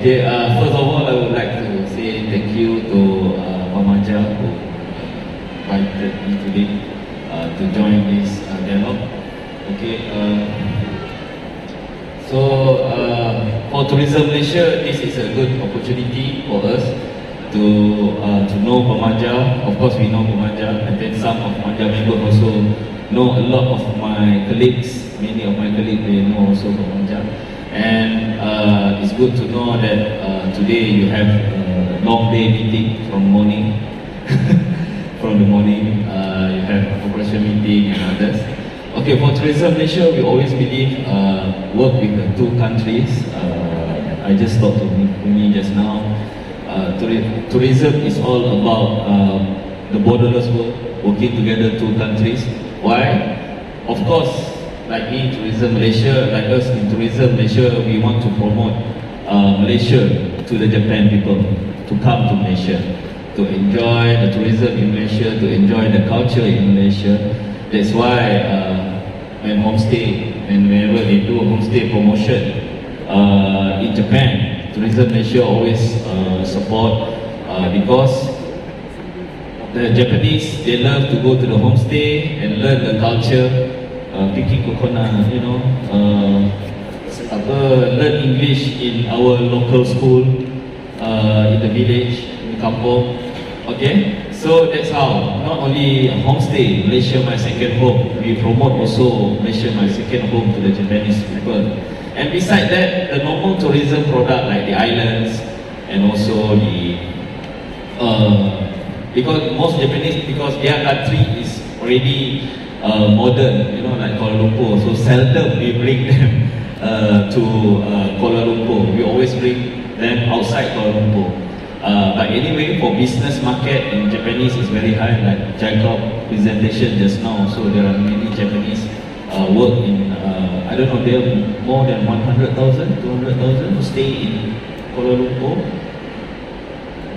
Okay, first of all, I would like to say thank you to Pamaja who invited me today to join this dialogue. Okay, for Tourism Malaysia, this is a good opportunity for us to know Pamaja. Of course, we know Pamaja, and then some of Pamaja members also know a lot of my colleagues. Many of my colleagues, they know also Pamaja. And it's good to know that today you have a long day meeting from morning. From the morning, you have operation meeting and others. Okay, for Tourism Malaysia, we always believe work with the two countries. I just talked to me just now. Tourism is all about the borderless world, working together two countries. Why? Of course, like me, Tourism Malaysia, like us in Tourism Malaysia, we want to promote Malaysia to the Japan people, to come to Malaysia, to enjoy the tourism in Malaysia, to enjoy the culture in Malaysia. That's why when whenever they do homestay promotion in Japan, Tourism Malaysia always support because the Japanese, they love to go to the homestay and learn the culture, picking coconut, learn English in our local school, in the village, in kampung. Okay, so that's how, not only homestay, Malaysia my second home, we promote also Malaysia my second home to the Japanese people. And beside that, the normal tourism product like the islands and also the because most Japanese, because their country is already modern, like Kuala Lumpur, so seldom we bring them to Kuala Lumpur. We always bring them outside Kuala Lumpur. But anyway, for business market in Japanese is very high, like Jacob presentation just now. So there are many Japanese work in, I don't know, there are more than 100,000, 200,000 who stay in Kuala Lumpur.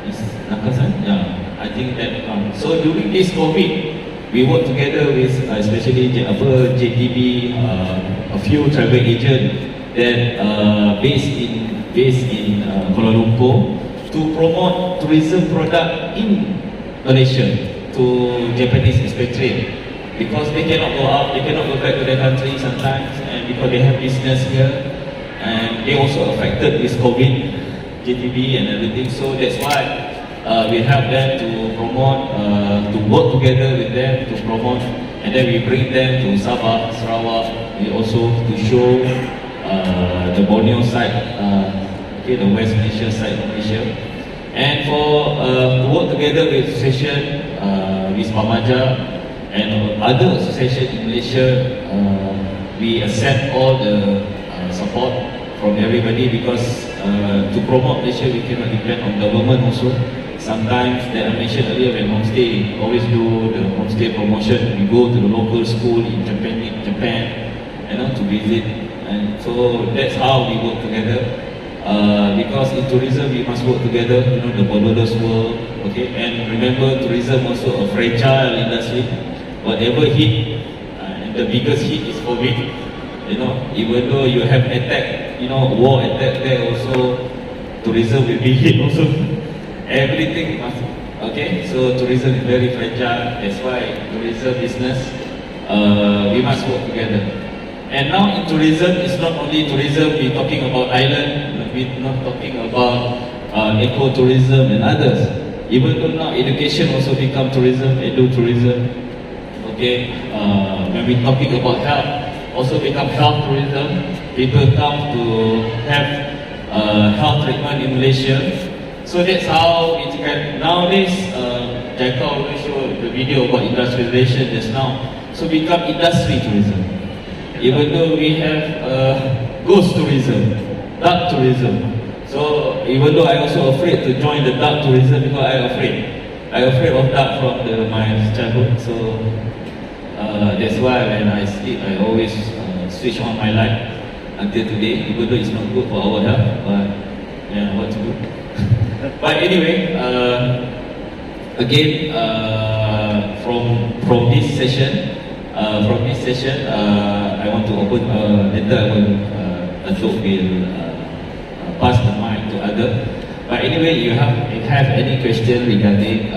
Is Nakasan? Yeah, I think that. So during this COVID, we work together with especially JTB, a few travel agents that based in Kuala Lumpur to promote tourism product in Malaysia to Japanese expatriates, because they cannot go out, they cannot go back to their country sometimes, and because they have business here, and they also affected with COVID, JTB and everything. So that's why we help them to promote, to work together with them to promote, and then we bring them to Sabah, Sarawak. We also to show the Borneo side, the West Malaysia side of Malaysia, and for to work together with association with Pamaja and other association in Malaysia. We accept all the support from everybody, because to promote Malaysia we cannot depend on government also. Sometimes, that I mentioned earlier, when homestay always do the homestay promotion, we go to the local school in Japan, to visit, and so that's how we work together. Because in tourism we must work together, the borderless world. Okay, and remember, tourism also a fragile industry. Whatever hit, and the biggest hit is COVID. Even though you have attack, war attack there also, tourism will be hit also. Everything must, okay, so tourism is very fragile. That's why tourism business, we must work together. And now in tourism, it's not only tourism, we're talking about island, we're not talking about eco-tourism and others. Even though now education also become tourism, edu-tourism. Okay, when we're talking about health, also become health tourism. People come to have health treatment in Malaysia. So that's how it can. Nowadays, Jacob already showed the video about industrialization just now. So become industry tourism. Even though we have ghost tourism, dark tourism. So even though I also afraid to join the dark tourism, because I'm afraid of dark from my childhood. So that's why when I sleep, I always switch on my light until today. Even though it's not good for our health, but yeah, what to do. But anyway, again, from this session, I want to open. Later, I will pass the mic to others. other. But anyway, you have any question regarding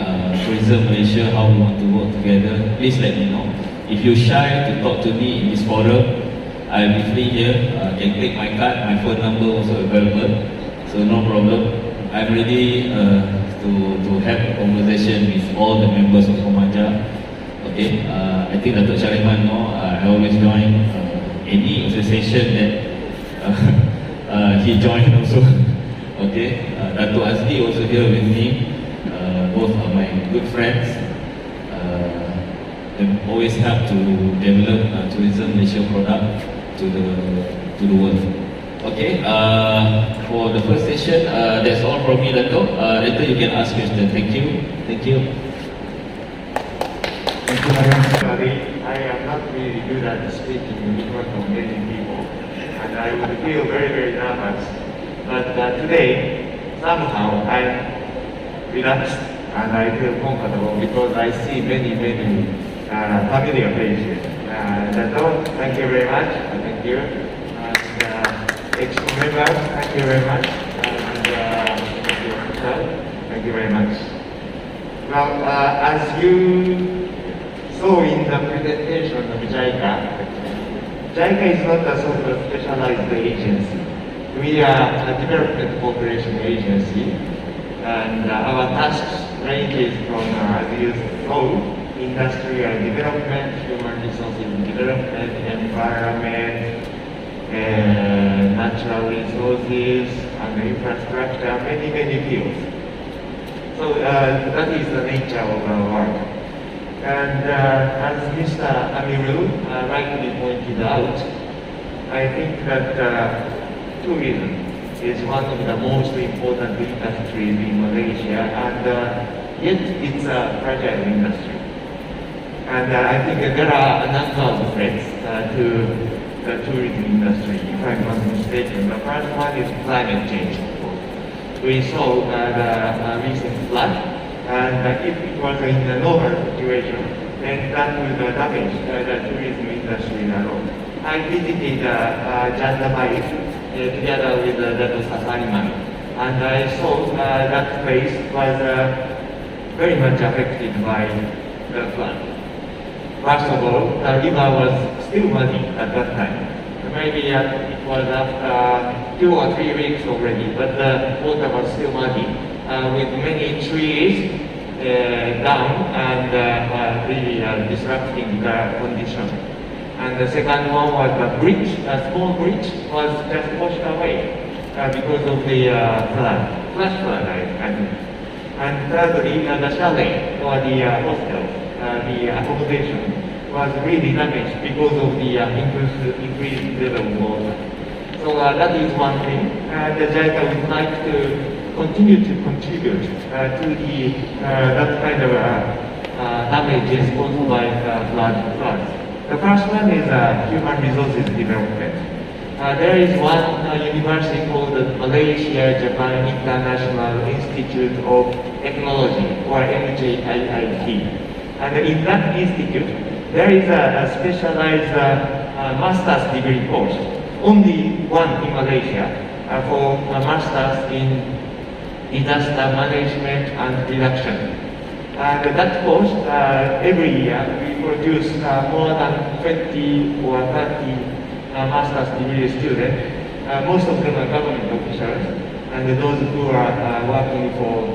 Tourism Malaysia, how we want to work together, please let me know. If you're shy to talk to me in this forum, I'll be free here. You can click my card, my phone number also available, so no problem. I'm ready to have a conversation with all the members of Komaja. Okay, I think Datuk Syariman know, I always join any association that he joined also. Okay, Datuk Azli also here with me. Both are my good friends. They always help to develop Tourism Malaysia product to the world. Okay, for the first session, that's all from me, Dato'. Later you can ask questions. Thank you. Thank you. Thank you very much. Sorry, I am not really good at speaking in front of many people, and I would feel very, very nervous. But today, somehow I'm relaxed and I feel comfortable because I see many, many familiar faces. Dato', thank you very much. Thank you. And exco members, thank you very much. And thank you very much. Well, as you saw in the presentation of JICA, JICA is not a sort of specialized agency. We are a development cooperation agency, and our tasks ranges from, as you know, industrial development, human resources development, environment, natural resources, and infrastructure, many, many fields. So that is the nature of our work. And as Mr. Amirul rightly pointed out, I think that tourism is one of the most important industries in Malaysia, and yet it's a fragile industry. And I think that there are a number of threats to the tourism industry, if I'm not mistaken. The first one is climate change. We saw the recent flood, and if it was in a normal situation, then that would damage the tourism industry a lot. I visited Jandabai together with Dato' Sasariman, and I saw that place was very much affected by the flood. First of all, the river was still muddy at that time. Maybe it was after 2 or 3 weeks already, but the water was still muddy, with many trees down and really disrupting the condition. And the second one was the bridge, a small bridge was just washed away because of the flash flood, I think. And thirdly, the chalet or the hostel, the accommodation was really damaged because of the increased level of water. So that is one thing. The JICA would like to continue to contribute to the that kind of damages caused by floods. The first one is human resources development. There is one university called the Malaysia Japan International Institute of Technology, or MJIIT. And in that institute, there is a specialized master's degree course, only one in Malaysia, for a master's in disaster management and reduction. And that course, every year, we produce more than 20 or 30 master's degree students. Most of them are government officials, and those who are working for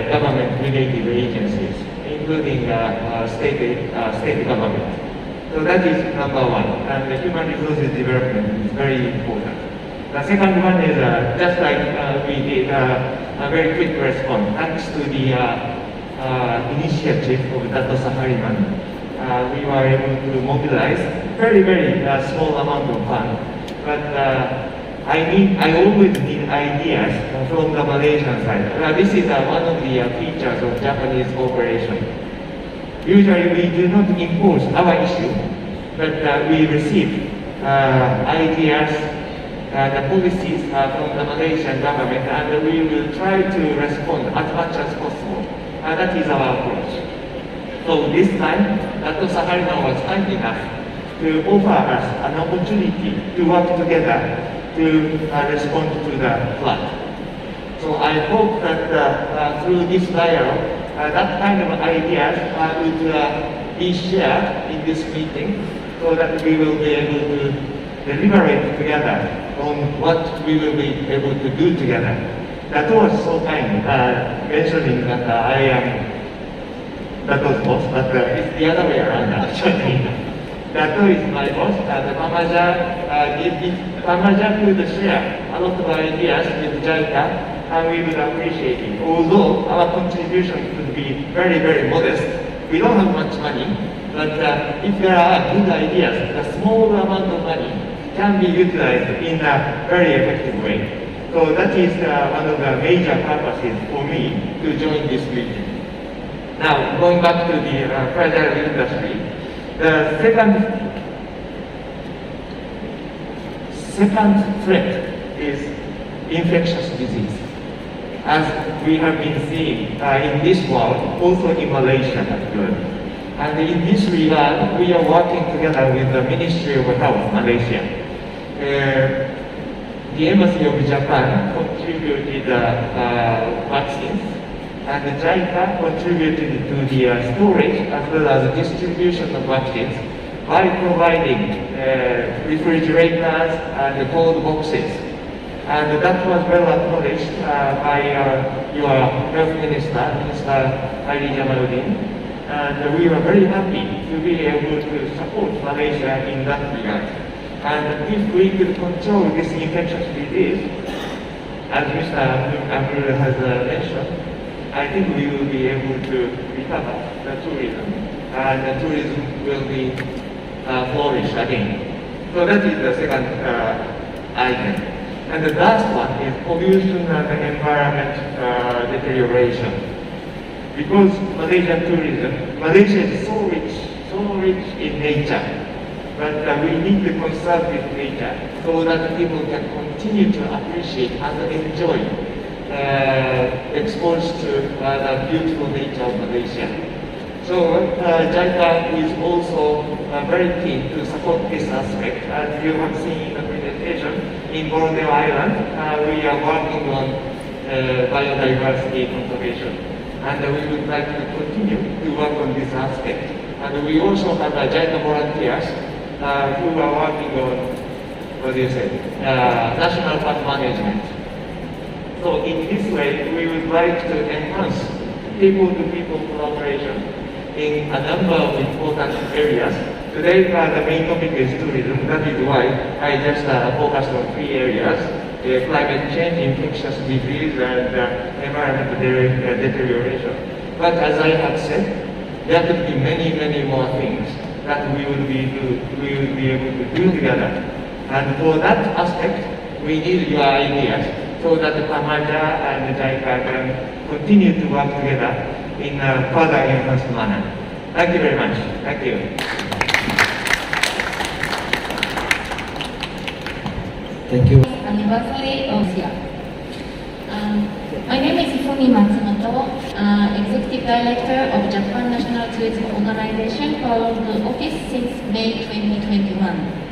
government-related agencies, including state government. So that is number one, and the human resources development is very important. The second one is just like we did a very quick response. Thanks to the initiative of Dato' Sahariman, we were able to mobilize very, very small amount of funds. But I always need ideas from the Malaysian side. This is one of the features of Japanese cooperation. Usually we do not impose our issue, but we receive ideas, the policies from the Malaysian government, and we will try to respond as much as possible. That is our approach. So this time, Dato' Sahariman was kind enough to offer us an opportunity to work together to respond to the flood. So I hope that through this dialogue, that kind of ideas would be shared in this meeting so that we will be able to deliberate together on what we will be able to do together. That was so kind, mentioning that I am that was boss, but it's the other way around actually. That is my boss, Tamaja could share a lot of ideas with JICA, and we would appreciate it. Although our contribution could be very, very modest, we don't have much money, but if there are good ideas, a small amount of money can be utilized in a very effective way. So that is one of the major purposes for me to join this meeting. Now, going back to the fragile industry, the second threat is infectious disease. As we have been seeing in this world, also in Malaysia particularly. And in this regard, we are working together with the Ministry of Health, Malaysia. The Embassy of Japan contributed vaccines, and JICA contributed to the storage as well as distribution of vaccines by providing refrigerators and cold boxes. And that was well acknowledged by your health minister, Minister Ali Jamaluddin. And we were very happy to be able to support Malaysia in that regard. And if we could control this infectious disease, as Mr. Abdul has mentioned, I think we will be able to recover the tourism, and the tourism will be flourish again. So that is the second item. And the last one is pollution and environment deterioration. Because Malaysia is so rich in nature. But we need to conserve this nature so that people can continue to appreciate and enjoy exposed to the beautiful nature of Malaysia. So JICA is also very keen to support this aspect. As you have seen in the presentation, in Borneo Island, we are working on biodiversity conservation. And we would like to continue to work on this aspect. And we also have JICA volunteers who are working on, national park management. So in this way, we would like to enhance people-to-people collaboration in a number of important areas. Today, the main topic is tourism. That is why I just focused on 3 areas: climate change, infectious disease, and environmental deterioration. But as I have said, there could be many, many more things that we will be able to do together. And for that aspect, we need your ideas so that Pamaja and JICA can continue to work together in a further enhanced manner. Thank you very much. Thank you. Thank you. Anniversary of this year. My name is Ifumi Matsumoto, Executive Director of Japan National Tourism Organization, followed the office since May 2021.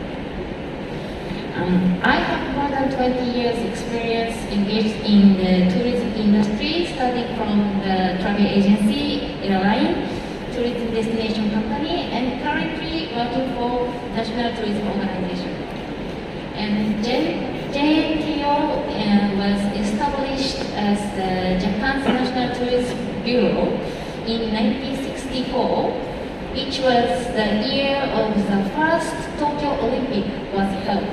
I have more than 20 years experience engaged in the tourism industry, starting from the travel agency, airline, tourism destination company, and currently working for National Tourism Organization. And JNTO was established as the Japan's National Tourism Bureau in 1964, which was the year of the first Tokyo Olympic was held.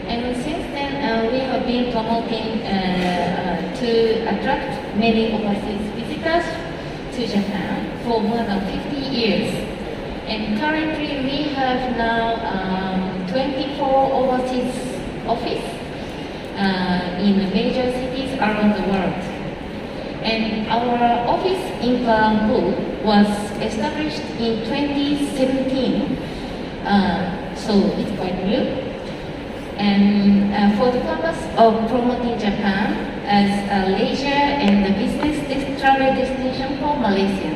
And since then, we have been promoting to attract many overseas visitors to Japan for more than 50 years. And currently, we have now 24 overseas offices in the major cities around the world. And our office in Kuala Lumpur was established in 2017, so it's quite new. And for the purpose of promoting Japan as a leisure and a business travel destination for Malaysia.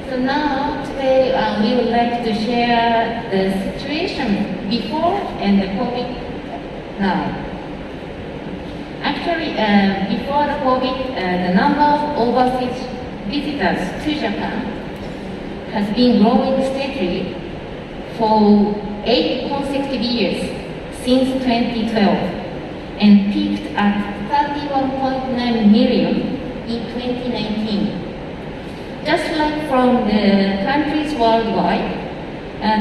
So now, today, we would like to share the situation before and the COVID now. Actually, before the COVID, the number of overseas visitors to Japan has been growing steadily for 8 consecutive years since 2012 and peaked at 31.9 million in 2019. Just like from the countries worldwide,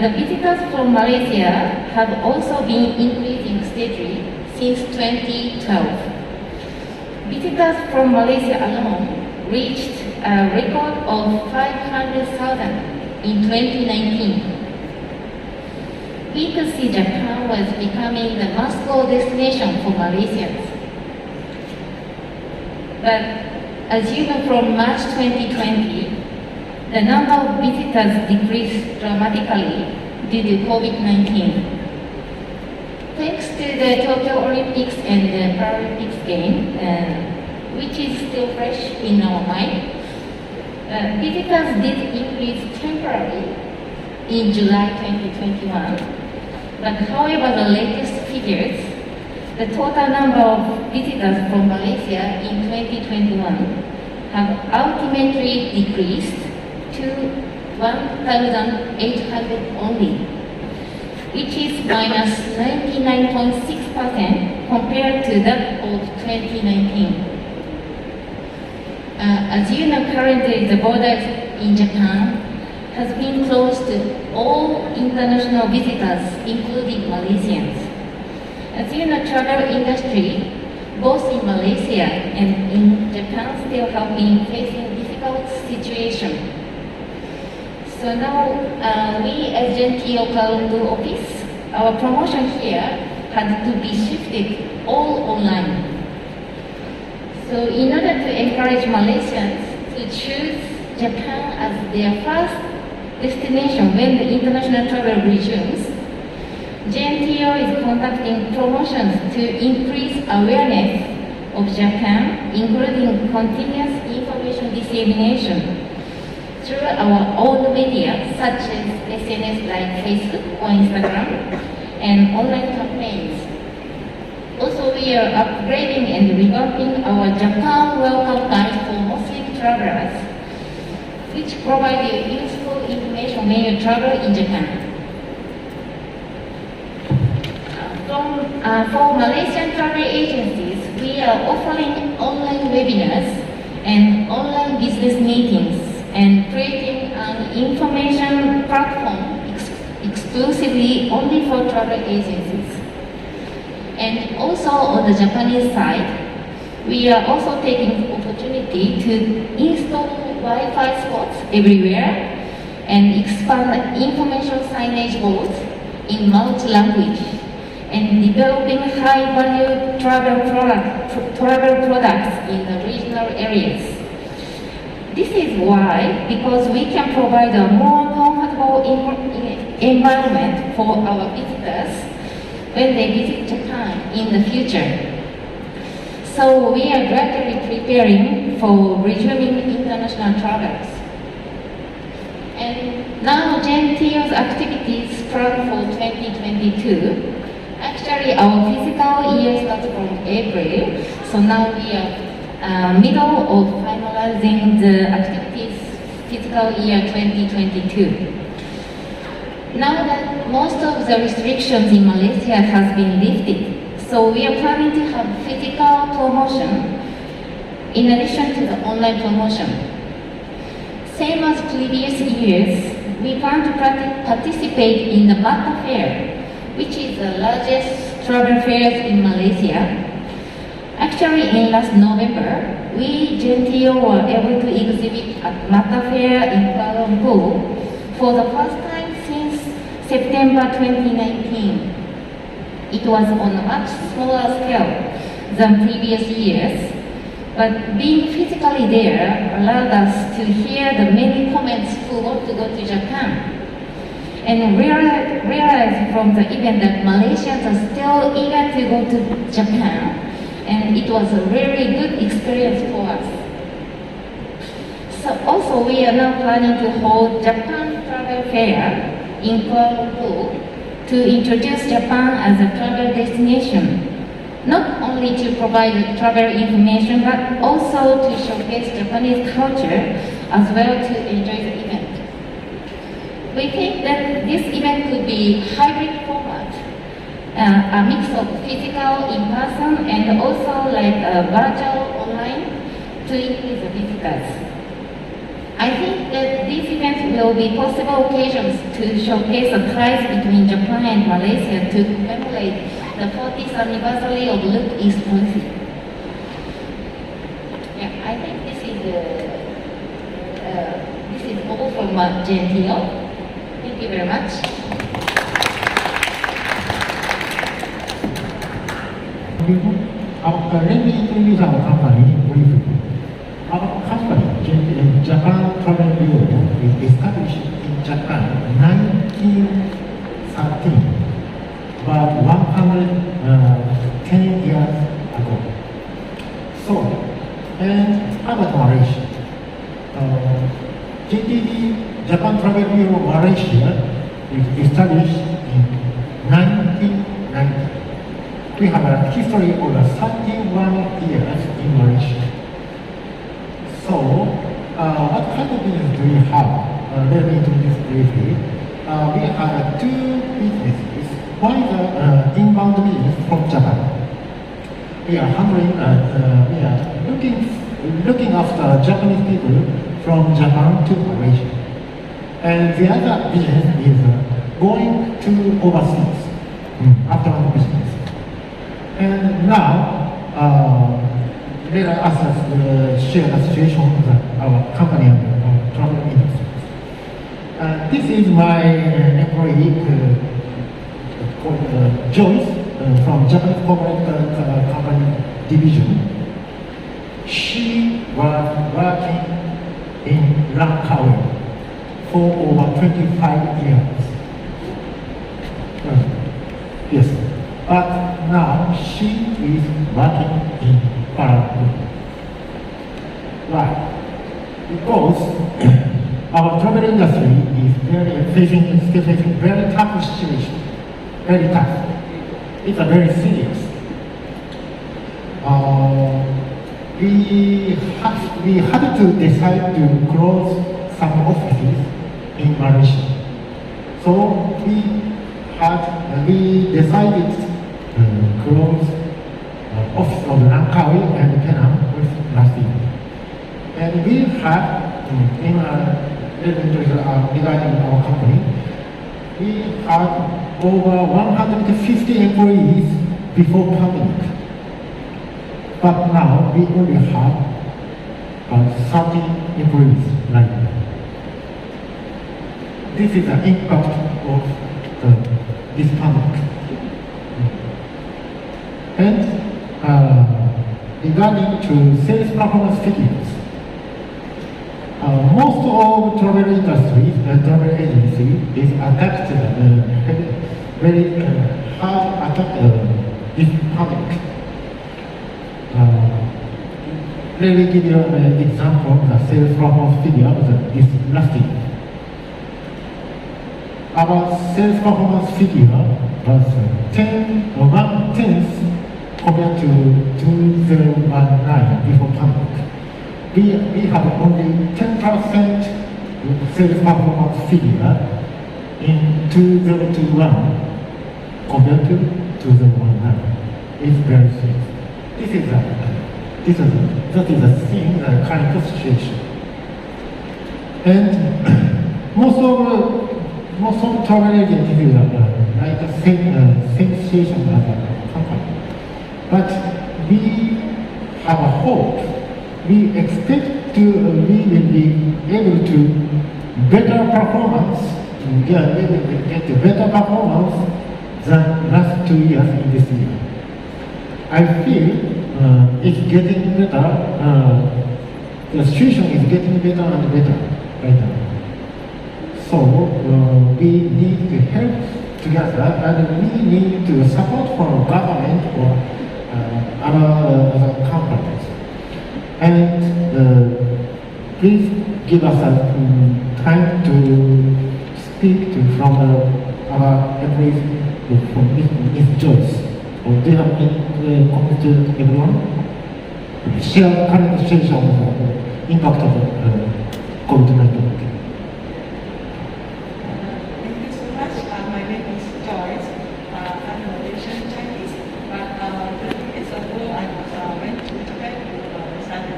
the visitors from Malaysia have also been increasing steadily since 2012. Visitors from Malaysia alone reached a record of 500,000 in 2019. We could see Japan was becoming the must-go destination for Malaysians. But as you know, from March 2020, the number of visitors decreased dramatically due to COVID-19. Thanks to the Tokyo Olympics and the Paralympics game, which is still fresh in our mind, visitors did increase temporarily in July 2021. But however, the latest figures, the total number of visitors from Malaysia in 2021 have ultimately decreased to 1,800 only, which is minus 99.6% compared to that of 2019. As you know, currently the borders in Japan has been closed to all international visitors, including Malaysians. As you know, travel industry, both in Malaysia and in Japan, still have been facing difficult situation. So now, we as Gentio Kuala Lumpur office, our promotion here had to be shifted all online. So in order to encourage Malaysians to choose Japan as their first destination when the international travel resumes, GNTO is conducting promotions to increase awareness of Japan, including continuous information dissemination through our own media such as SNS like Facebook or Instagram and online campaigns. Also, we are upgrading and revamping our Japan Welcome Guide for Muslim travelers, which provide you useful information when you travel in Japan. For Malaysian travel agencies, we are offering online webinars and online business meetings and creating an information platform exclusively only for travel agencies. And also on the Japanese side, we are also taking the opportunity to install Wi-Fi spots everywhere and expand information signage boards in multi-language and developing high-value travel products in the regional areas. This is why, because we can provide a more comfortable environment for our visitors when they visit Japan in the future. So we are gradually preparing for resuming international travels. And now GenTO's activities planned for 2022. Actually, our fiscal year starts from April, so now we are middle of finalizing the activities fiscal year 2022. Now that most of the restrictions in Malaysia has been lifted, so we are planning to have physical promotion in addition to the online promotion. Same as previous years, we plan to participate in the Mata Fair, which is the largest travel fair in Malaysia. Actually, in last November, we GenTO were able to exhibit at Mata Fair in Kuala Lumpur for the first time since September 2019. It was on a much smaller scale than previous years, but being physically there allowed us to hear the many comments who want to go to Japan and realize from the event that Malaysians are still eager to go to Japan, and it was a really good experience for us. So also we are now planning to hold Japan Travel Fair in Kuala Lumpur to introduce Japan as a travel destination. not only to provide travel information but also to showcase Japanese culture as well to enjoy the event. We think that this event could be hybrid format, a mix of physical, in-person, and also like virtual online to increase the visitors. I think that these events will be possible occasions to showcase the ties between Japan and Malaysia to commemorate the 40th anniversary of Look East policy. Yeah, I think this is all from JNTO. Thank you very much. Let me introduce our company briefly. Our company, Japan Travel Bureau, is established in Japan in 1913, about 110 years ago. So, and about Malaysia, JTB, Japan Travel Bureau Malaysia, is established in 1990. We have a history of 31 years in Malaysia. So, what kind of business do we have? Let me introduce briefly. We have two businesses. One is inbound business from Japan. We are handling, we are looking after Japanese people from Japan to Malaysia. And the other business is going to overseas, aftermarket business. And now, let us share the situation of our company and our travel industry. This is my employee called Joyce from Japanese corporate company division. She was working in Langkawi for over 25 years. Yes, but now she is working in Paraguay. Why? Because our travel industry is still facing very tough situation. Very tough. It's a very serious. We had to decide to close some offices in Malaysia. So we decided to close office of Langkawi and Penang with last year. And we had, regarding our company, we had over 150 employees before pandemic. But now we only have 30 employees right now. This is the impact of this pandemic. And regarding to sales performance figures, most of travel industry, travel agency is attacked, very hard attacked this pandemic. Let me give you an example of the sales performance figure of this last year. Our sales performance figure was 1/10 compared to 2019 before pandemic. We have only 10% sales performance figure in 2021 compared to 2019. It's very serious. That is a thing, the kind of situation. And most of travel agencies are like the same situation as a company. But we have a hope. We expect we will be able to better performance, get better performance than last 2 years in this year. I feel it's getting better. The situation is getting better and better right now. So we need to help together, and we need to support from government or other companies. And please give us time to speak from our employees from Ms. Joyce. Or do you have any comment to everyone? Share current situation of impact of COVID-19. Thank you so much. My name is Joyce. I'm Malaysian Chinese, but 30 years ago I went to Japan to study.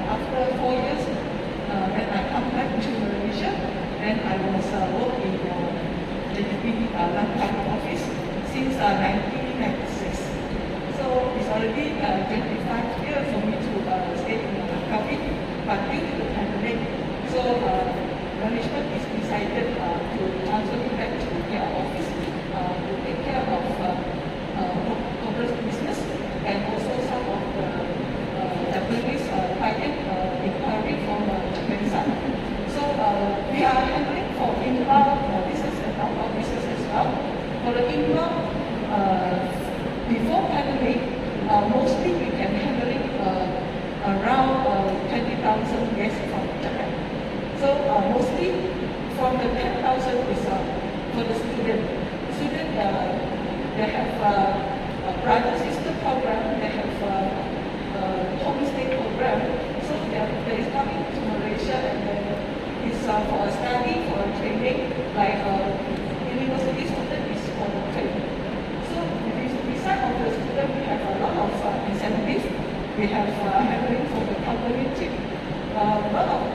After 4 years, when I come back to Malaysia, then I was working in the Langkawi office since 1996. So it's already 25 years for me to stay in Langkawi, but due to the pandemic, so management is decided to transfer me back to their office to take care of corporate business and also some of the Japanese client inquiry from Japan side. So we are handling for inbound business and outbound business as well. For the inbound, before pandemic, mostly we can handling around 20,000 guests from Japan. So mostly from the 10,000 is for the student. Student, they have a brother sister program, they have homestay program. So they is coming to Malaysia and then it's for a study, for a training, like university student is for the training. So beside of the student, we have a lot of incentives. We have handling for the company trip. A lot of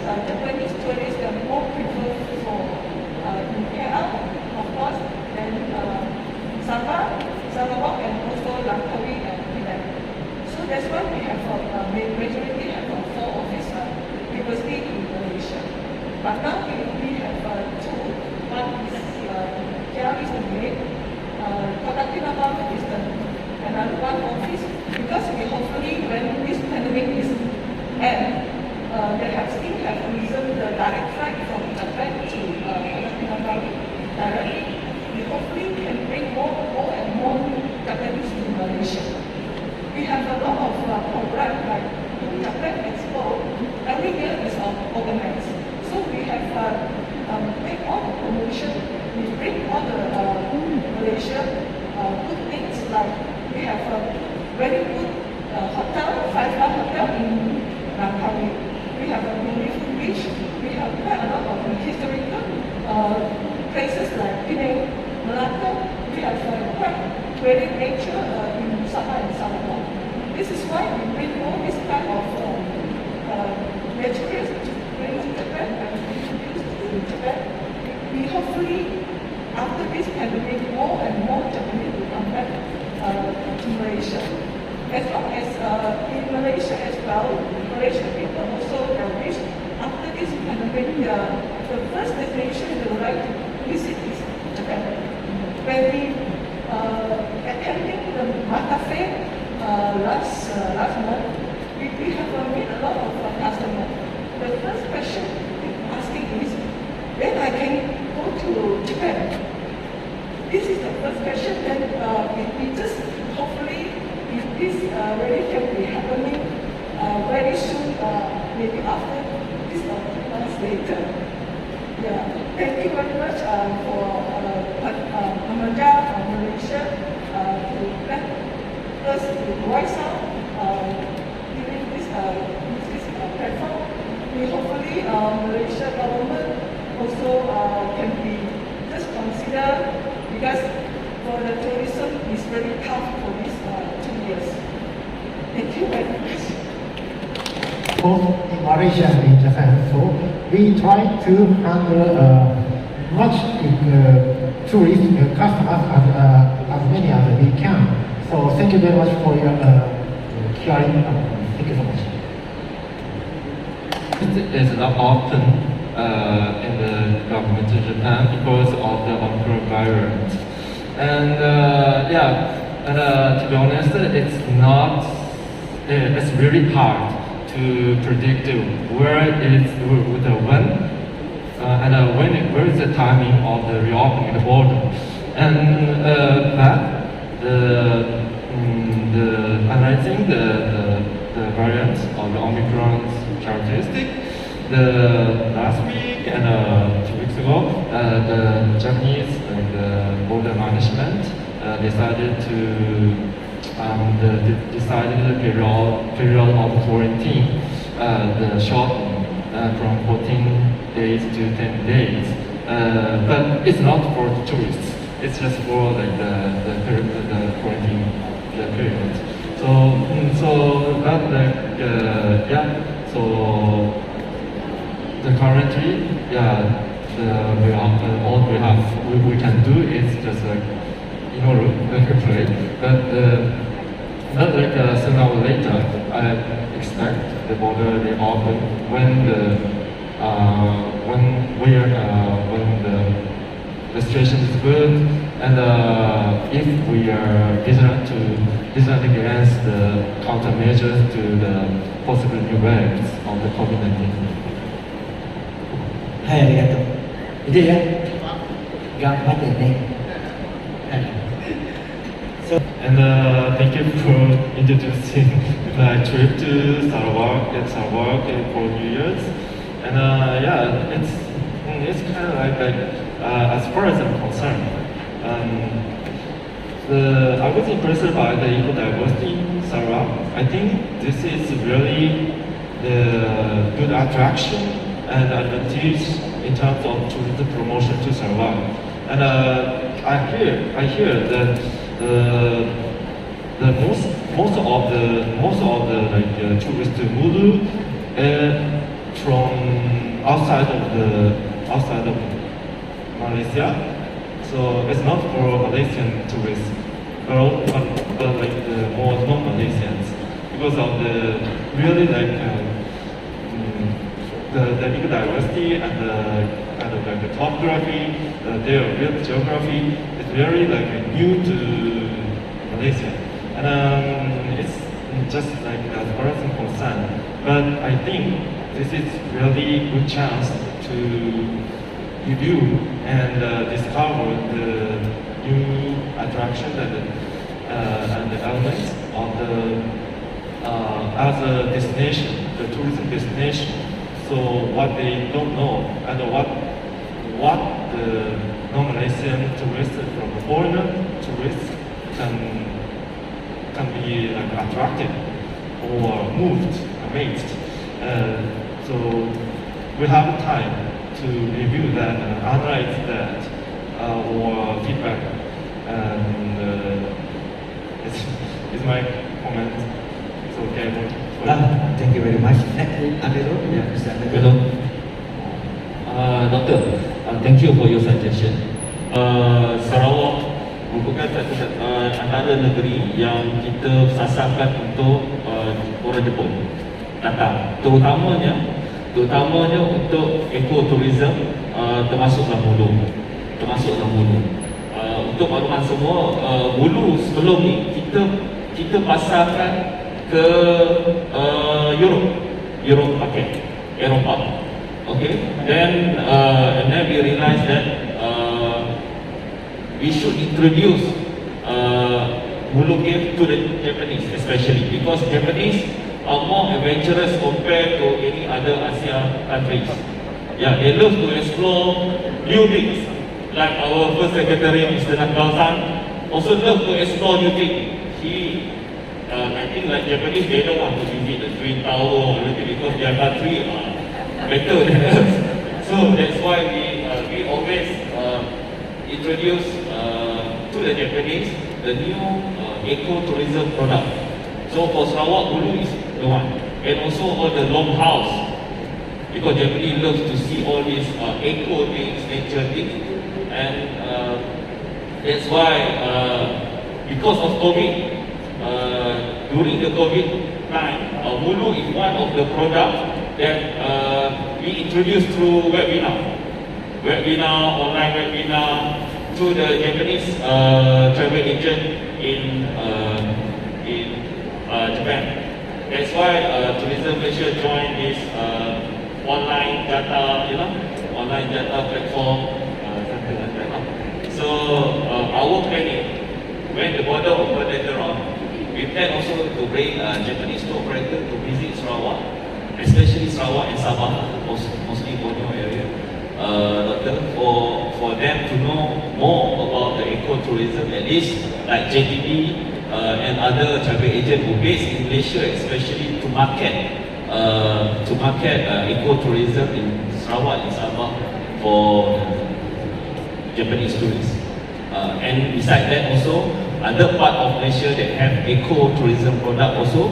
Japanese tourists are more prefer for in KL, of course, and Sabah, Sarawak, and also Langkawi and Penang. So that's why we have majority have 4 offices previously in Malaysia. But now we have 2. One is KL is the main, Kota Kinabalu is the another one office, because we hopefully when this pandemic is end, they have still have reason the direct flight from Japan to Kota Kinabalu directly. We hopefully can bring more and more Japanese to Malaysia. We have a lot of programs like Japan Expo. Every year is organized. So we have make all the promotion. We bring all the Malaysia good things like we have a very good hotel, 5-star hotel in Langkawi. We have a beautiful beach. We have quite a lot of historical places like Penang, Malacca. We have quite very nature in Sabah and Sarawak. This is why we bring all this kind of materials to bring to Japan and introduce to Japan. We hopefully, after this pandemic, more and more Japanese will come back to Malaysia. As long as in Malaysia as well, Malaysian people also wish after this pandemic, the first destination they would like to visit is Japan. When we attending the Mata Fair last month, we have met a lot of customers. The first question they're asking is, when I can go to Japan? This is the first question. Then we just hopefully, if this really can be happening very soon, maybe after this or 2 months later. Yeah, thank you very much for Malaysia to let us to voice out during this platform. We hopefully Malaysia government also can be just consider, because for the tourism is very tough for these 2 years. Thank you very much. Both in Malaysia and in Japan, so we try to handle much tourist customers as many as we can. So thank you very much for your sharing. Thank you so much. It is not often in the government of Japan because of the Omicron virus. And to be honest, it's really hard to predict where is the timing of the reopening the border. And analyzing the variants of the Omicron's characteristic, the last week and 2 weeks ago, the Japanese border management decided to decided the period of quarantine the shorten from 14 days to 10 days. But it's not for tourists. It's just for like the quarantine period. So that yeah. So the currently all we can do is just like play. But sooner or later, I expect the border will open when the situation is good, and if we are vigilant against the countermeasures to the possible new waves of the COVID-19. はい、ありがとう。で、頑張ってね。はい。And thank you for introducing my trip to Sarawak for New Year's. And yeah, it's kind of like as far as I'm concerned, I was impressed by the eco-diversity in Sarawak. I think this is really the good attraction and advantage in terms of tourism promotion to Sarawak. And I hear that most of the like tourists to Mulu from outside of Malaysia. So it's not for Malaysian tourists, but like the more non-Malaysians, because of the really like the diversity and the topography, their real geography is very like new to Malaysia, and it's just like as far as I'm concerned. But I think this is really good chance to review and discover the new attractions and the elements of the as a destination, the tourism destination. So what they don't know and what the non-Malaysian tourists from foreigner tourists can be like attracted or moved, amazed. So we have time to review that and analyze that or feedback. And it's my comment. It's okay. Thank you very much. Amirul, ya, bisa. Hello. Doctor, thank you for your suggestion. Sarawak merupakan antara negeri yang kita sasarkan untuk orang Jepun datang, terutamanya untuk ekotourism, termasuklah Mulu. Untuk makluman semua, Mulu sebelum ni kita pasarkan ke Europe market, Eropah. Okay, then we realized that we should introduce Mulu game to the Japanese, especially because Japanese are more adventurous compared to any other Asia countries. Yeah, they love to explore new things. Like our first secretary, Mr. Nakao-san, also love to explore new things. I think like Japanese, they don't want to visit the Twin Tower or anything because their country are better than us. So that's why we always introduce to the Japanese the new eco-tourism product. So for Sarawak, Mulu is the one. And also all the longhouse, because Japanese loves to see all these eco things, nature things. And that's why because of COVID, during the COVID time, Mulu is one of the products that we introduced through online webinar to the Japanese travel agent in Japan. That's why Tourism Malaysia joined this online data platform, something like that. So our planning, when the border opened later on, we plan also to bring Japanese tour operator to visit Sarawak, especially Sarawak and Sabah, mostly Borneo area, for for them to know more about the ecotourism, at least like JTB and other travel agents who based in Malaysia, especially to market ecotourism in Sarawak and Sabah for Japanese tourists. And besides that also, other part of Malaysia that have ecotourism product also,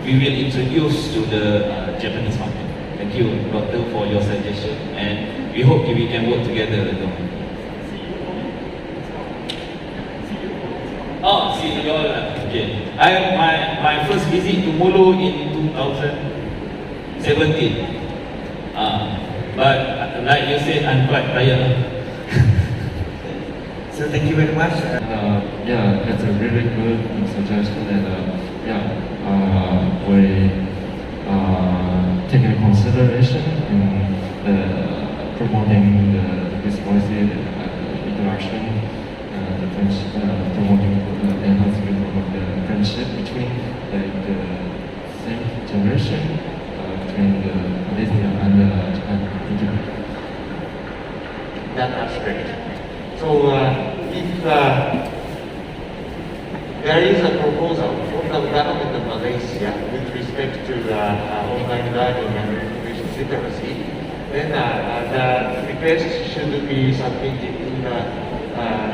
we will introduce to the Japanese market. Thank you, Doctor, for your suggestion, and we hope we can work together. Oh, see you all. Okay. My first visit to Mulu in 2017. But like you said, I'm quite tired. So thank you very much. Yeah, that's a really good suggestion, and we take into consideration in promoting this policy, interaction, the friendship, promoting the enhancement of the friendship between the same generation, between Malaysia and Japan. Thank you. That aspect. So if there is a proposal from the government of Malaysia with respect to the online learning and information literacy, then the request should be submitted to the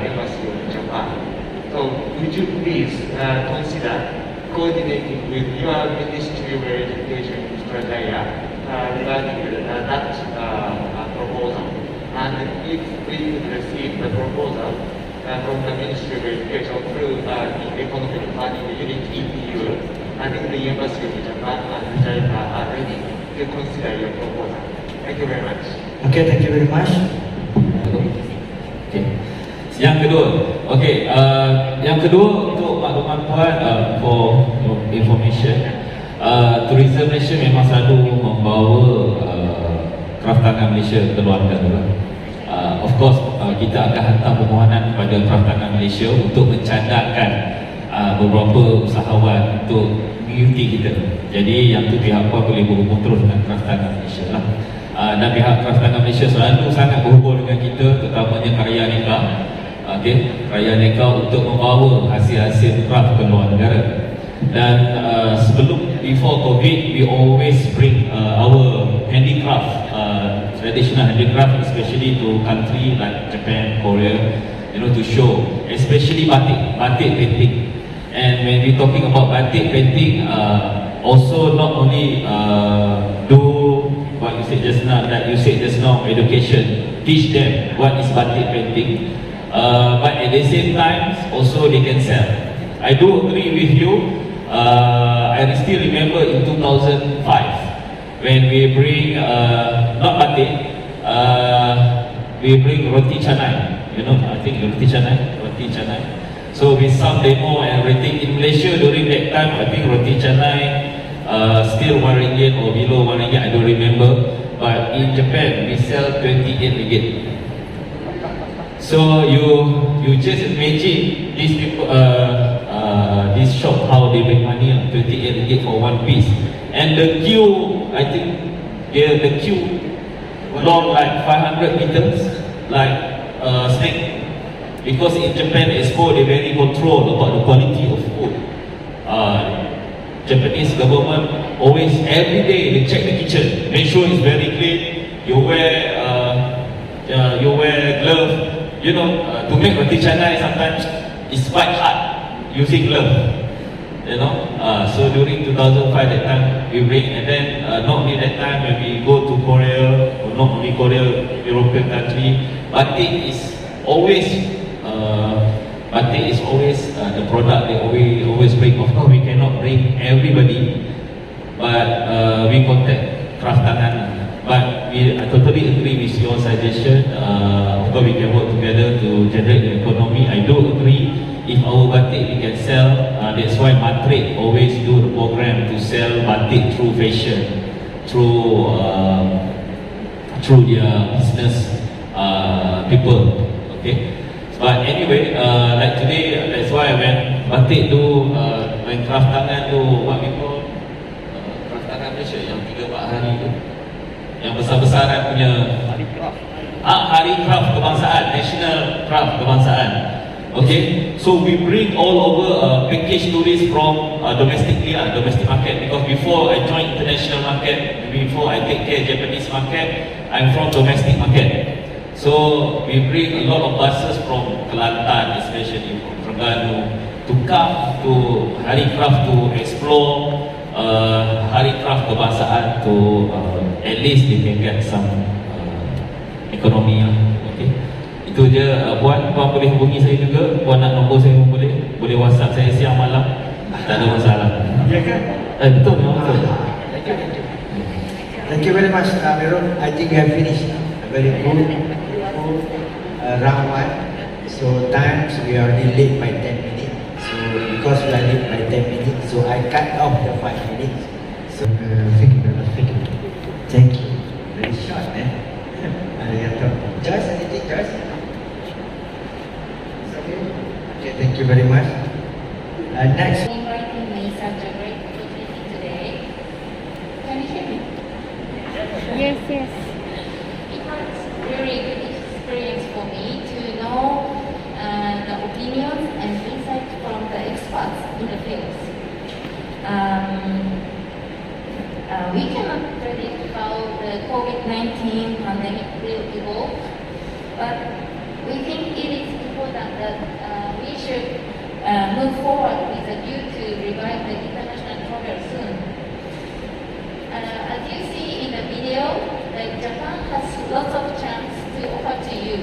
embassy of Japan. So would you please consider coordinating with your Ministry of Education, Mr. Jaya, regarding that proposal? And if we could receive the proposal from the Ministry of Education through the Economic Planning Unit EPU, I think the Embassy of Japan and China are ready to consider your proposal. Thank you very much. Okay, thank you very much. Okay. Yang kedua, yang kedua untuk makluman puan, for information, Tourism Malaysia memang selalu membawa kraftangan Malaysia ke luar negara. Of course, kita akan hantar permohonan kepada kraftangan Malaysia untuk mencadangkan beberapa usahawan untuk mengikuti kita. Jadi yang tu pihak puan boleh berhubung terus dengan kraftangan Malaysia lah. Dan pihak kraftangan Malaysia selalu sangat berhubung dengan kita, terutamanya karya neka. Karya neka untuk membawa hasil-hasil kraft ke luar negara. Dan sebelum before COVID, we always bring our handicraft, traditional handicraft, especially to country like Japan, Korea, to show, especially batik painting. And when we talking about batik painting, also not only do what you said just now, education, teach them what is batik painting, but at the same time, also they can sell. I do agree with you. I still remember in 2005 when we bring not batik, we bring roti canai. I think roti canai. So with some demo and everything in Malaysia during that time, I think roti canai still RM1 or below RM1, I don't remember. But in Japan, we sell 28 ringgit. So you just imagine these people, this shop, how they make money on 28 ringgit for one piece. And the queue, I think the queue long like 500 meters, like snake. Because in Japan Expo, they very control about the quality of food. Japanese government always, every day, they check the kitchen, make sure it's very clean. You wear gloves. To make roti canai sometimes it's quite hard using glove. So during 2005 that time we bring, and then not only that time when we go to Korea, or not only Korea, European country, batik is always the product they always bring. Of course we cannot bring everybody, but we contact kraftangan. But I totally agree with your suggestion. Of course, we can work together to generate the economy. I do agree. If our batik we can sell, that's why Matrade always do the program to sell batik through fashion, through their business people. Okay. But anyway, like today, that's why when batik do, when kraftangan do, what we call kraftangan Malaysia yang 3-4 hari tu. Yang besar-besaran punya Hari Craft Kebangsaan, National Craft Kebangsaan. Okay, so we bring all over package tourists from domestic market, because before I join international market, before I take care Japanese market, I'm from domestic market. So we bring a lot of buses from Kelantan, especially from Terengganu, to come to Hari Craft to explore Hari Craft Kebangsaan, to at least they can get some ekonomi. Okay, itu je. Puan boleh hubungi saya juga. Puan nak nombor saya pun boleh WhatsApp saya siang malam, tak ada masalah. Ya kan? Betul, memang betul. Thank you very much, Mirul. I think we have finished a very good round one. So times we are already late by 10 minutes. So because we are late by 10 minutes, so I cut off the 5 minutes. So thank you very much. Thank you. Thank you. Very short, eh? Arigato. Joyce, anything, Joyce? It's okay. Okay, thank you very much. Next. Inviting me such a great opportunity today. Can you hear me? Yes, yes. It was really good experience for me to know the opinions and insights from the experts in the fields. We cannot predict how the COVID-19 pandemic will evolve, but we think it is important that we should move forward with a view to revive the international travel soon. As you see in the video, Japan has lots of chance to offer to you.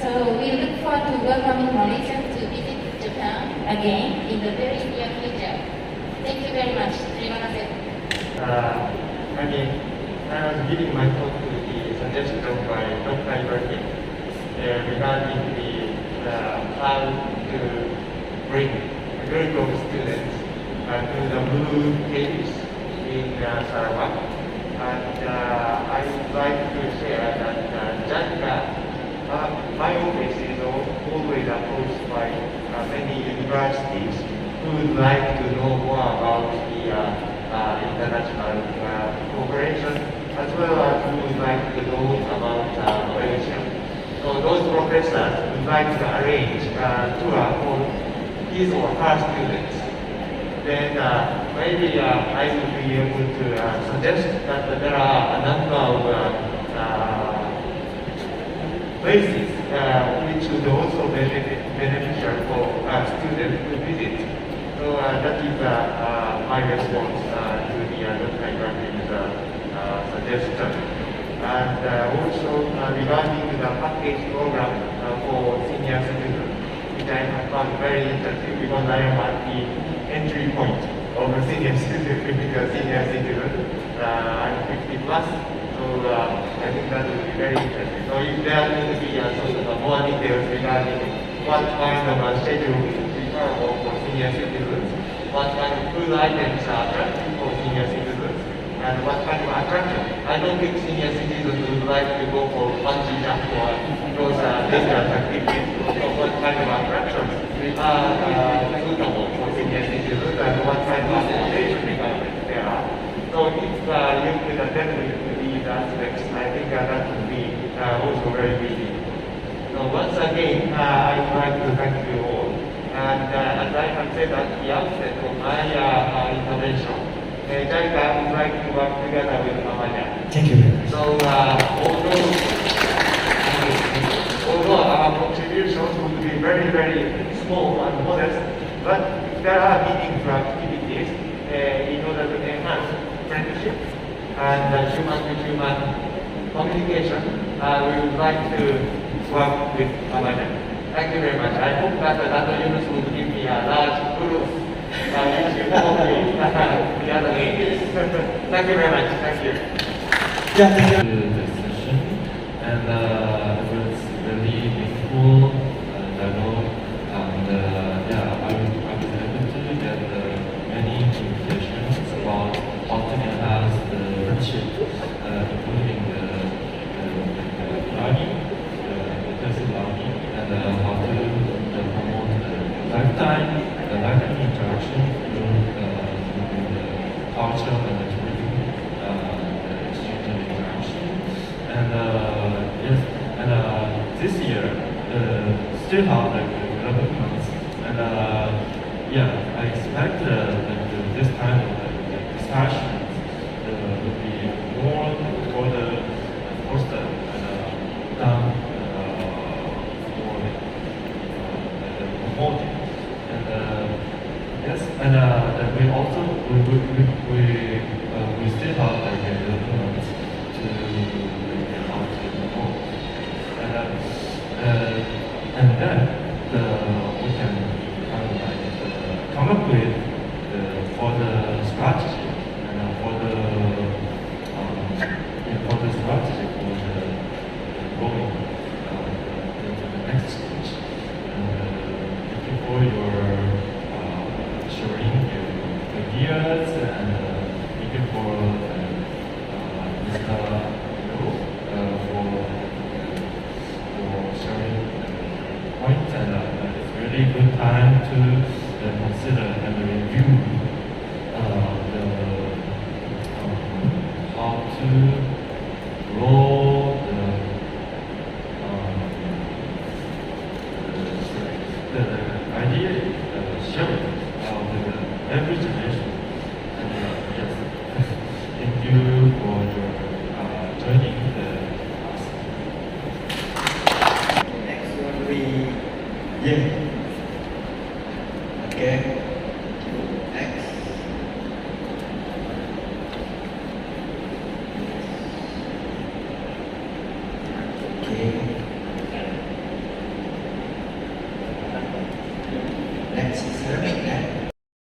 So we look forward to welcoming Malaysians to visit Japan again in the very near future. Thank you very much. Terima kasih. I was giving my talk to the suggestion by Dr. Ibrahim regarding how to bring a group of students to the Blue Caves in Sarawak. And I would like to share that JANCA, my office is always approached by many universities who would like to know more about the international cooperation, as well as who would like to know about Malaysia. So those professors would like to arrange a tour for his or her students. Then maybe I would be able to suggest that there are a number of places which would also be beneficial for students to visit. So that is my response to the Dr. Ibrahim's suggestion. And also regarding the package program for senior citizens, which I have found very interesting because I am at the entry point of a senior citizen. I'm 50 plus, so I think that will be very interesting. So if there are going to be sort of more details regarding what kind of schedule is preferable for senior citizens, what kind of food items are attractive for senior citizens, and what kind of attraction. I don't think senior citizens would like to go for bungee jump or those dangerous activities. So what kind of attractions are suitable for senior citizens and what kind of accommodation requirements there are. So if you could attend to these aspects, I think that would be also very meaningful. So once again, I would like to thank you all. And as I have said at the outset of my intervention, JICA would like to work together with Mamanya. Thank you very much. So although our contributions would be very, very small and modest, but there are meaningful activities in order to enhance friendship and human-to-human communication. We would like to work with Mamanya. Thank you very much. I hope that Dr. Yunus will give me a large group which you follow me the other way. Thank you very much. Thank you. Yeah, thank you. The session, and it was really meaningful dialogue, and I was able to get many informations about how to enhance the friendship, including the learning, intensive learning, and how to promote lifetime interaction through the culture and the tourism exchange and interaction. still have like 11 months, and yeah, I expect this kind of discussions will be more for the poster and done for the promoting. And yes, and then we also we still have like 11 months to how to promote. And then we can kind of like come up with for the strategy and for the strategy for the going into the next stage. Thank you for your sharing your ideas, and thank you for Mr. Liu for sharing points, and it's really good time to consider and review how to grow the idea sharing with every generation. And yes, thank you for your joining the class. Next one we, yeah.